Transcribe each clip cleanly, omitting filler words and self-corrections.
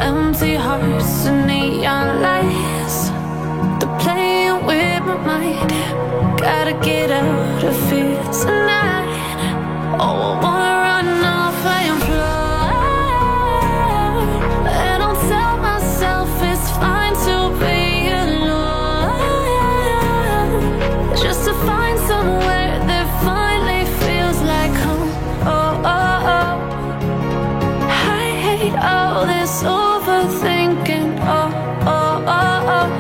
empty hearts and neon lights. They're playing with my mind. Gotta get out of here tonight. Oh, I wanna run off and fly. And I'll tell myself it's fine to be alone, just to find somewhere that finally feels like home. Oh, oh, oh. I hate all this overthinking. Oh, oh, oh, oh.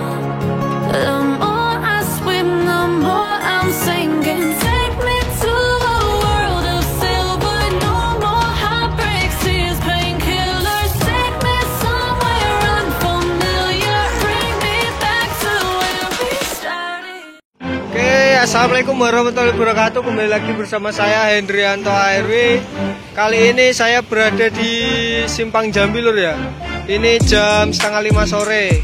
The more I swim, the more I'm sinking. Take me to a world of silver. No more heartbreaks, tears, painkillers. Take me somewhere unfamiliar. Bring me back to where we started. Oke, assalamualaikum warahmatullahi wabarakatuh. Kembali lagi bersama saya Hendrianto ARW. Kali ini saya berada di Simpang Jambi lur ya. Ini jam 4:30 sore.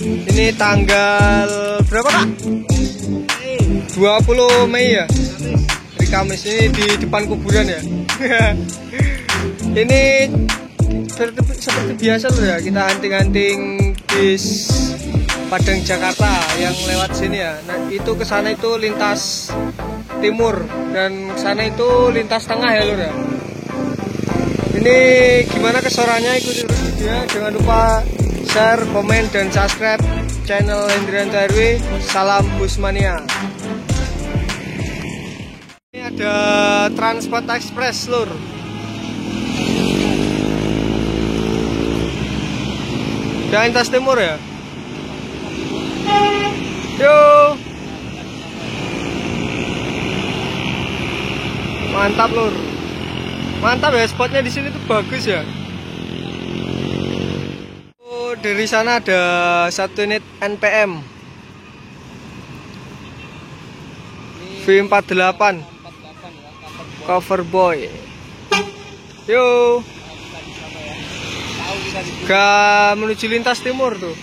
Ini tanggal berapa Kak? 20 Mei ya. Hari Kamis, ini di depan kuburan ya. Ini seperti biasa lur ya. Kita hunting-hunting bis Padang Jakarta yang lewat sini ya. Nah, itu ke sana itu lintas timur dan ke sana itu lintas tengah ya lur ya. Ini gimana kesorannya, ikuti terus video. Jangan lupa share, komen, dan subscribe channel Hendrianto RW. Salam Busmania. Ini ada Transport Express lur. Udah lintas timur ya. Yo, mantap lur. Mantap ya, spotnya di sini tuh bagus ya. Oh, dari sana ada 1 unit NPM V48 cover boy. Yo, gak menuju lintas timur tuh.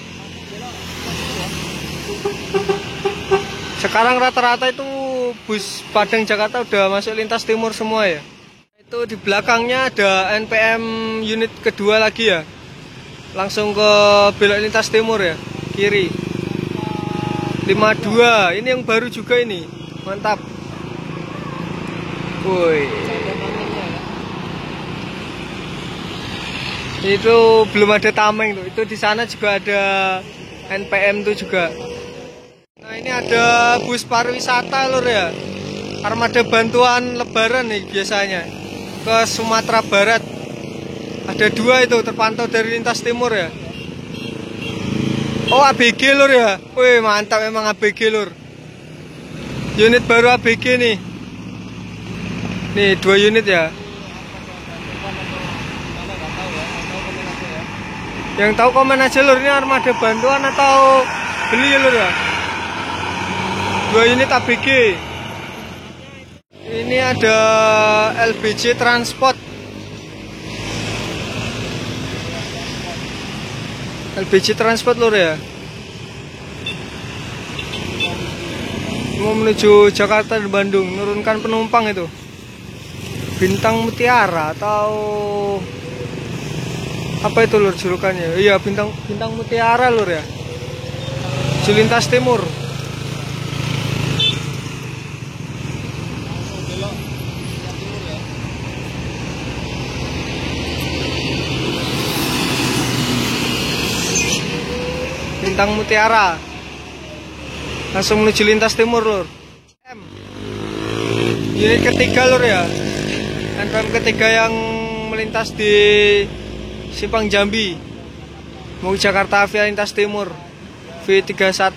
Sekarang rata-rata itu bus Padang Jakarta udah masuk lintas timur semua ya. Itu di belakangnya ada NPM unit kedua lagi ya. Langsung ke belok lintas timur ya, kiri. 52, ini yang baru juga ini. Mantap. Woi. Itu belum ada tameng tuh. Itu di sana juga ada NPM tuh juga. Nah, ini ada bus pariwisata lur ya. Armada bantuan lebaran nih biasanya ke Sumatera Barat. Ada 2 itu terpantau dari lintas timur ya. Oh, ABG lur ya. Wih, mantap emang ABG lur. Unit baru ABG nih. Nih 2 unit ya. Yang tahu komen aja lur, ini armada bantuan atau beli lur ya. 2 unit ABG. Ini ada LBJ Transport. LBJ Transport lur ya. Mau menuju Jakarta dan Bandung, nurunkan penumpang itu. Bintang Mutiara atau apa itu lur julukannya? Iya, Bintang Mutiara lur ya. Lintas timur. Bintang Mutiara langsung menuju lintas timur lur. Unit ketiga lur ya. NPM ketiga yang melintas di Simpang Jambi mau Jakarta via lintas timur V31.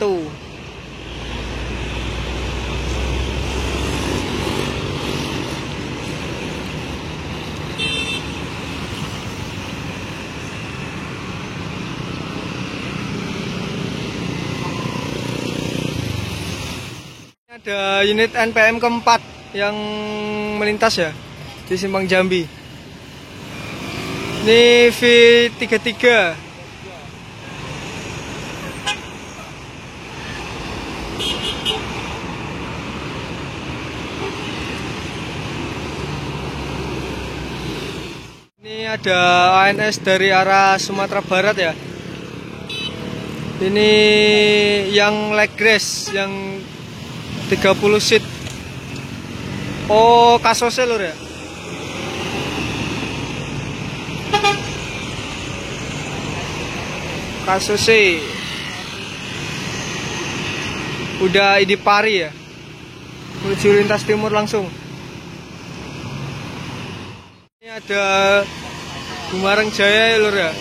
Ada unit NPM keempat yang melintas ya di Simpang Jambi. Ini V33. Ini Ini ada ANS dari arah Sumatera Barat ya. Ini yang leg race yang 30 seat. Oh, kasosnya lur ya. Kasosnya udah Idipari ya. Menuju lintas timur langsung. Ini ada Bumarang Jaya ya lur ya.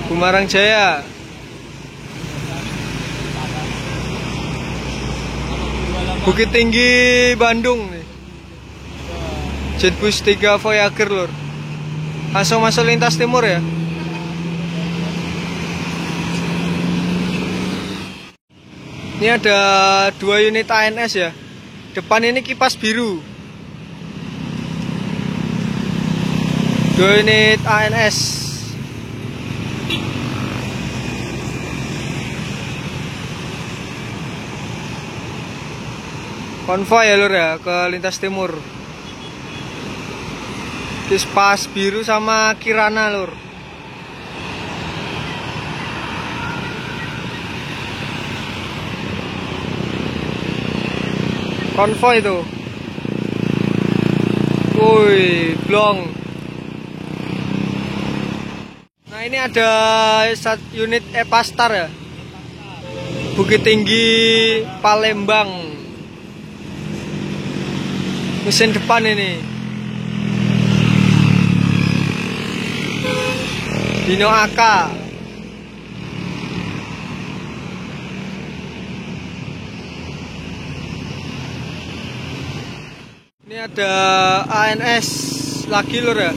Bumarang Jaya. Bukit Tinggi Bandung nih. Jetbus 3 Voyager lur. Langsung masuk lintas timur ya. Ini ada 2 unit ANS ya. Depan ini kipas biru. 2 unit ANS. Konvoy ya lur ya ke lintas timur. Kispas biru sama Kirana lur. Konvoy itu. Woi, blong. Nah ini ada 1 unit Epastar ya. Bukit Tinggi Palembang. Mesin depan ini. Dino AK. Ini ada ANS lagi lur ya.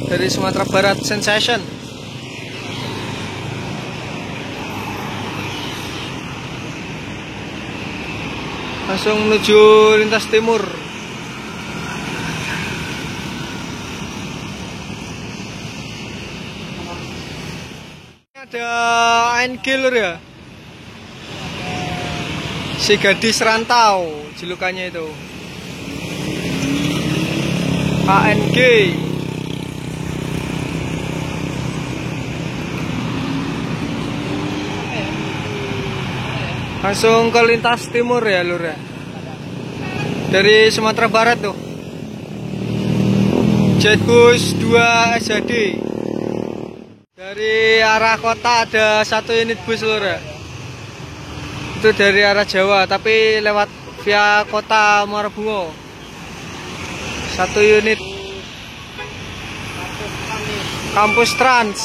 Dari Sumatera Barat Sensation. Langsung menuju lintas timur. Ada ANG lur ya. Si gadis rantau julukannya itu. ANG. Langsung ke lintas timur ya lur ya. Dari Sumatera Barat tuh. Jetbus 2 SHD. Dari arah kota ada 1 unit bus lur ya. Itu dari arah Jawa tapi lewat via kota Muara Bungo. 1 unit Kampus Trans.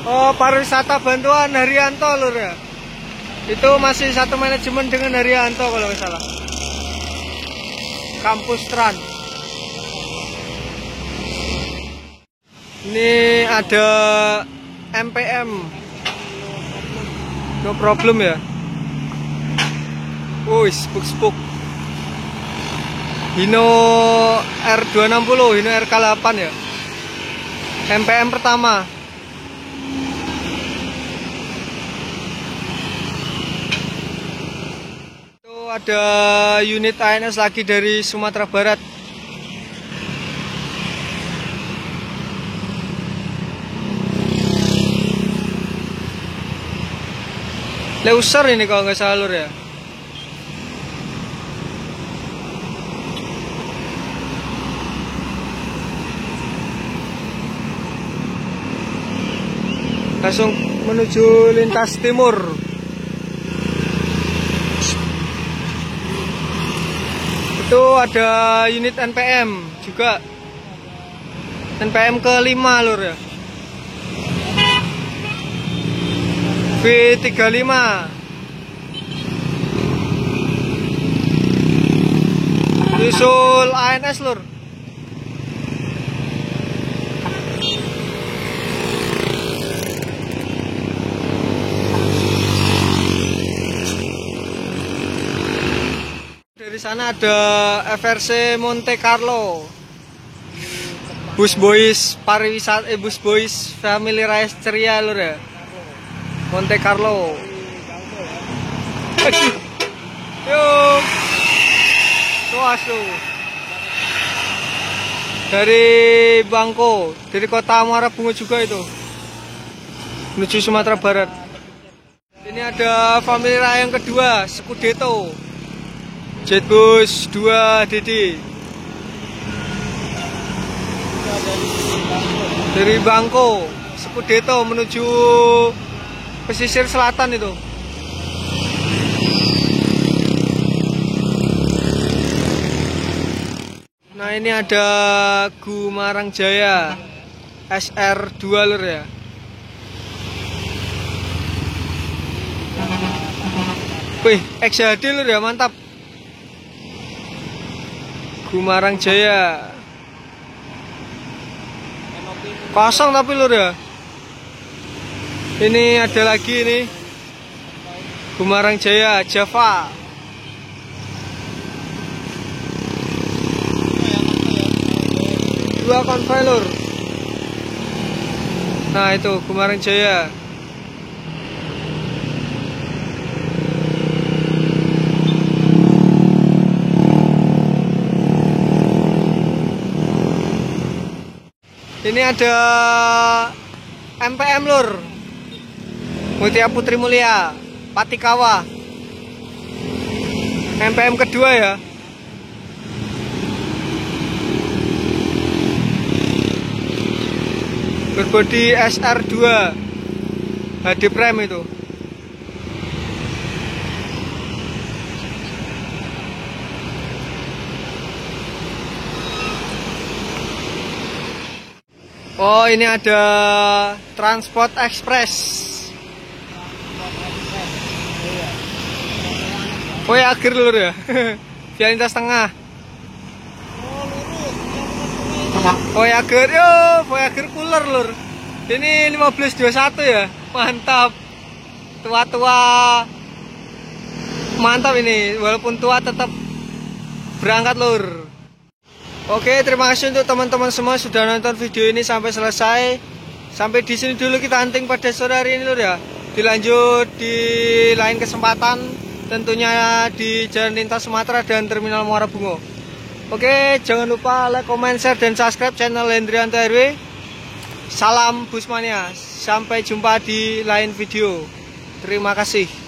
Oh, pariwisata bantuan Haryanto lur ya. Itu masih satu manajemen dengan Haryanto kalau nggak salah. Kampus Trans. Ini ada MPM. No problem ya. Spuk. Hino R260, Hino RK8 ya. MPM pertama. Itu ada unit ANS lagi dari Sumatera Barat. Leuser ini kalau nggak salah lur ya. Langsung menuju lintas timur. Itu ada unit NPM juga. NPM ke-5 lur ya. V35. Nyusul ANS lur. Dari sana ada FRC Monte Carlo. Bus boys pariwisata, bus boys family race ceria lur ya. Monte Carlo. Yo. Tuas tuh. dari Bangko, dari kota Muara Bungo juga itu menuju Sumatera Barat. Ini ada family yang kedua, Scudeto Jetbus 2 DD dari Bangko, Scudeto menuju pesisir selatan itu. Nah ini ada Gumarang Jaya SR2 lur ya. Wih, XHD lur ya, mantap. Gumarang Jaya. Kosong tapi lur ya. Ini ada lagi ini. Gumarang Jaya Java. Dua konvoy lur. Nah itu Gumarang Jaya. Ini ada MPM lur, Mutia Putri Mulia Patikawa, MPM kedua ya. Berbodi SR2 HD Prime itu. Oh ini ada Transport Express. Voyager lur ya. Vialintas tengah. Voyager yo, Voyager cooler lur. Ini 1521 ya. Mantap. Tua-tua. Mantap ini, walaupun tua tetap berangkat lur. Oke, terima kasih untuk teman-teman semua sudah nonton video ini sampai selesai. Sampai di sini dulu kita hunting pada sore hari ini lur ya. Dilanjut di lain kesempatan, tentunya di Jalan Lintas Sumatera dan Terminal Muara Bungo. Oke, jangan lupa like, comment, share, dan subscribe channel Hendrianto RW. Salam Busmania. Sampai jumpa di lain video. Terima kasih.